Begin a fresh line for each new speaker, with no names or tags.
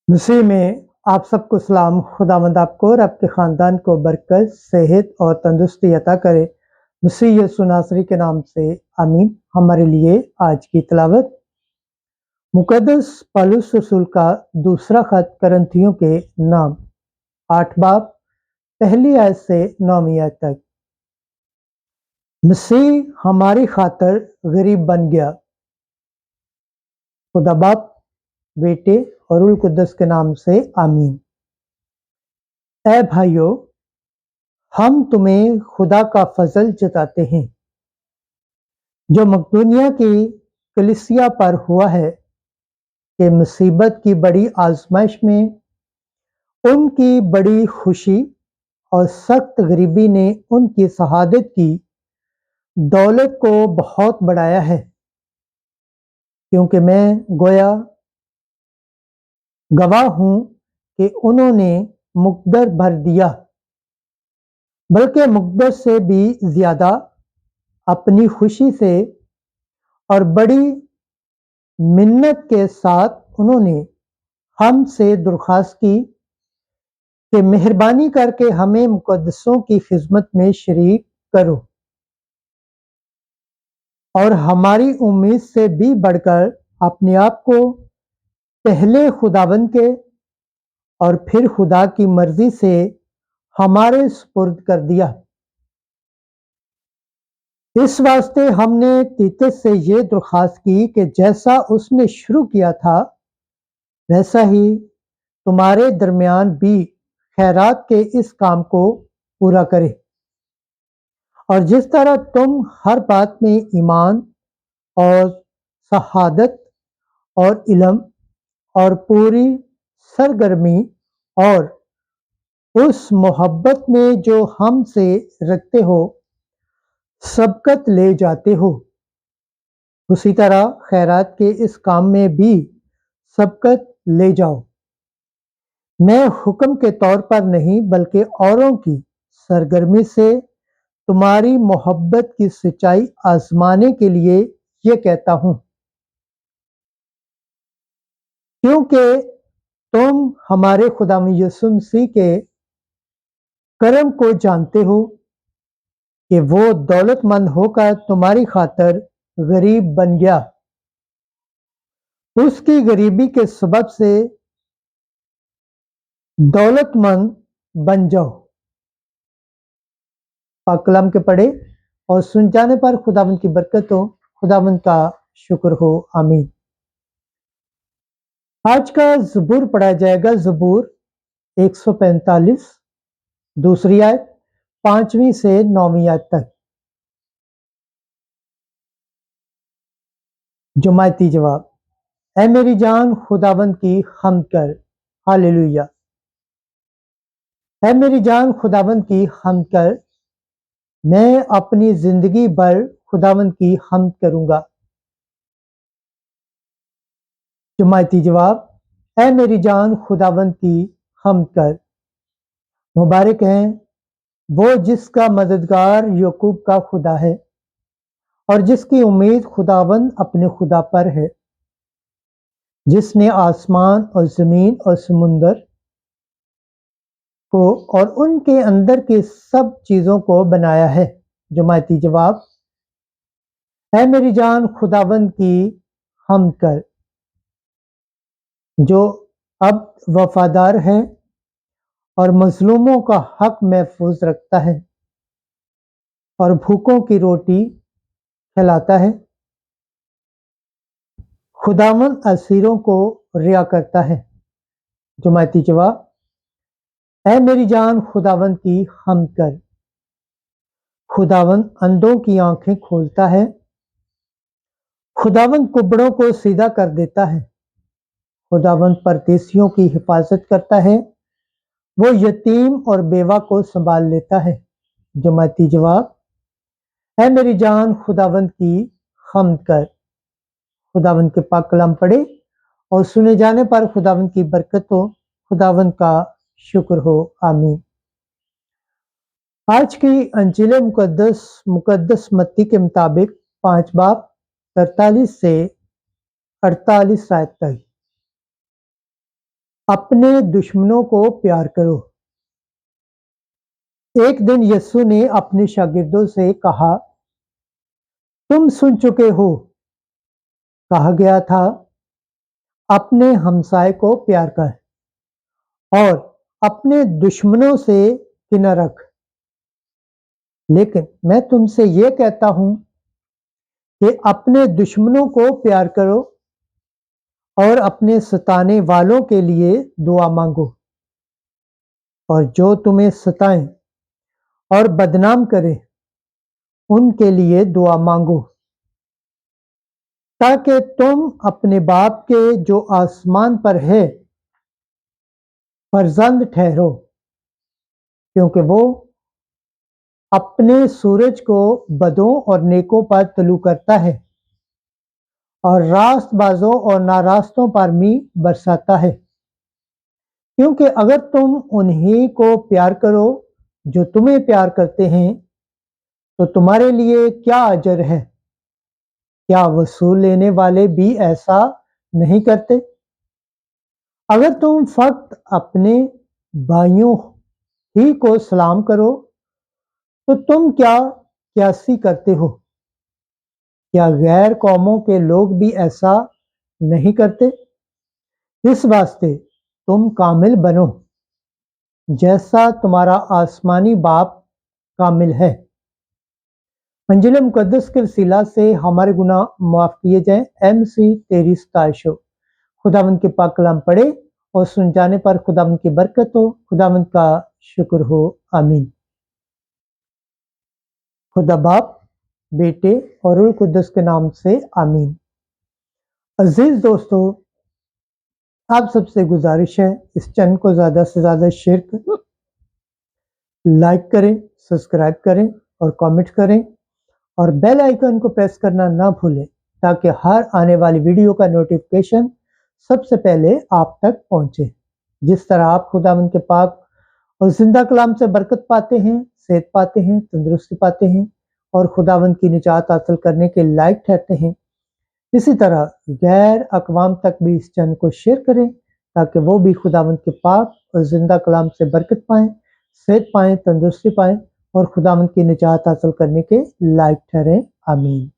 मसीह में आप सबको सलाम। खुदावंद आपको और आपके ख़ानदान को बरकत, सेहत और तंदुरुस्ती अता करे। मसीह यीशु नासरी के नाम से आमीन। हमारे लिए आज की तिलावत मुक़द्दस पौलुस रसूल का दूसरा खत करंथियों के नाम 8 बाब पहली आयत से 9वीं आयत तक। मसीह हमारी खातिर गरीब बन गया। खुदा बाप, बेटे और रूह कुद्दस के नाम से आमीन। ऐ भाइयों, हम तुम्हें खुदा का फजल जताते हैं जो मकदूनिया की कलीसिया पर हुआ है कि मुसीबत की बड़ी आजमाइश में उनकी बड़ी खुशी और सख्त गरीबी ने उनकी शहादत की दौलत को बहुत बढ़ाया है, क्योंकि मैं गोया गवाह हूं कि उन्होंने मुकद्दर भर दिया, बल्कि मुकद्दर से भी ज्यादा अपनी खुशी से और बड़ी मिन्नत के साथ उन्होंने हमसे दरख्वास्त की कि मेहरबानी करके हमें मुकद्दसों की खिदमत में शरीक करो और हमारी उम्मीद से भी बढ़कर अपने आप को पहले खुदावंद के और फिर खुदा की मर्जी से हमारे सुपुर्द कर दिया। इस वास्ते हमने तीतस से ये दरख्वास्त की कि जैसा उसने शुरू किया था वैसा ही तुम्हारे दरमियान भी खैरात के इस काम को पूरा करे, और जिस तरह तुम हर बात में ईमान और शहादत और इल्म और पूरी सरगर्मी और उस मोहब्बत में जो हमसे रखते हो सबकत ले जाते हो, उसी तरह खैरात के इस काम में भी सबकत ले जाओ। मैं हुक्म के तौर पर नहीं बल्कि औरों की सरगर्मी से तुम्हारी मोहब्बत की सच्चाई आजमाने के लिए ये कहता हूं, क्योंकि तुम हमारे खुदा यीशु मसीह के करम को जानते हो कि वो दौलतमंद होकर तुम्हारी खातिर गरीब बन गया। उसकी गरीबी के सबब से दौलतमंद बन जाओ। पाक कलाम के पढ़े और सुन जाने पर खुदावंद की बरकत हो, खुदावंद का शुक्र हो। आमीन। आज का ज़बूर पढ़ा जाएगा, ज़बूर 145, दूसरी आयत 5वीं से 9वीं आयत तक। जुमायती जवाब। ऐ मेरी जान खुदावंद की हम्द कर। हालेलुया। ऐ मेरी जान खुदावंद की हम्द कर, मैं अपनी जिंदगी भर खुदावंद की हम्द करूंगा। जुमायती जवाब। ऐ मेरी जान खुदावंद की हम्द कर। मुबारक है वो जिसका मददगार याकूब का खुदा है और जिसकी उम्मीद खुदावंद अपने खुदा पर है, जिसने आसमान और जमीन और समुंदर को और उनके अंदर की सब चीजों को बनाया है। जुमायती जवाब। ऐ मेरी जान खुदावंद की हम्द कर, जो अब वफादार है और मजलूमों का हक महफूज रखता है और भूखों की रोटी खिलाता है। खुदावंद असीरों को रिया करता है। जुमायती जवाब। ऐ मेरी जान खुदावंद की हम्द कर, खुदावंद अंधों की आंखें खोलता है, खुदावंद कुबड़ों को सीधा कर देता है, खुदावंद परदेसियों की हिफाजत करता है, वो यतीम और बेवा को संभाल लेता है। जुमायती जवाब। ऐ मेरी जान खुदावंद की हम्द कर। खुदावंद के पाक कलाम पढ़े और सुने जाने पर खुदावंद की बरकत हो, खुदावंद का शुक्र हो। आमीन। आज की अंजील मुकद्दस मत्ती के मुताबिक 5 बाब 43 से 48 आयत तक। अपने दुश्मनों को प्यार करो। एक दिन यीशु ने अपने शागिर्दों से कहा, तुम सुन चुके हो, कहा गया था, अपने हमसाए को प्यार कर और अपने दुश्मनों से किना रख। लेकिन मैं तुमसे ये कहता हूं कि अपने दुश्मनों को प्यार करो और अपने सताने वालों के लिए दुआ मांगो, और जो तुम्हें सताएं और बदनाम करें उनके लिए दुआ मांगो, ताकि तुम अपने बाप के जो आसमान पर है फर्जंद ठहरो, क्योंकि वो अपने सूरज को बदों और नेकों पर तलू करता है और रास्तबाजों और नारास्तों पर मी बरसाता है। क्योंकि अगर तुम उन्हीं को प्यार करो जो तुम्हें प्यार करते हैं, तो तुम्हारे लिए क्या अजर है? क्या वसूल लेने वाले भी ऐसा नहीं करते? अगर तुम फक्त अपने भाइयों ही को सलाम करो, तो तुम क्या क्यासी करते हो? क्या गैर कौमों के लोग भी ऐसा नहीं करते? इस वास्ते तुम कामिल बनो, जैसा तुम्हारा आसमानी बाप कामिल है। अंजिल मुकद्दस के वसीला से हमारे गुनाह माफ किए जाएं। MC तेरी सताइश हो। खुदावंद के पाक कलाम पढ़े और सुन जाने पर खुदावंद की बरकत हो। खुदावंद का शुक्र हो। आमीन। खुदा बाप, बेटे और रूह कुद्दस के नाम से आमीन। अजीज दोस्तों, आप सबसे गुजारिश है, इस चैनल को ज़्यादा से ज़्यादा शेयर करें, लाइक करें, सब्सक्राइब करें और कमेंट करें, और बेल आइकन को प्रेस करना ना भूलें, ताकि हर आने वाली वीडियो का नोटिफिकेशन सबसे पहले आप तक पहुंचे। जिस तरह आप खुदावंद के पाक और जिंदा कलाम से बरकत पाते हैं, सेहत पाते हैं, तंदुरुस्ती पाते हैं और खुदावंद की निजात हासिल करने के लायक ठहरते हैं, इसी तरह गैर अकवाम तक भी इस चैनल को शेयर करें, ताकि वो भी खुदावंद के पाक और जिंदा कलाम से बरकत पाएं, सेहत पाएं, तंदुरुस्ती पाएं और खुदावंद की निजात हासिल करने के लायक ठहरें। आमीन।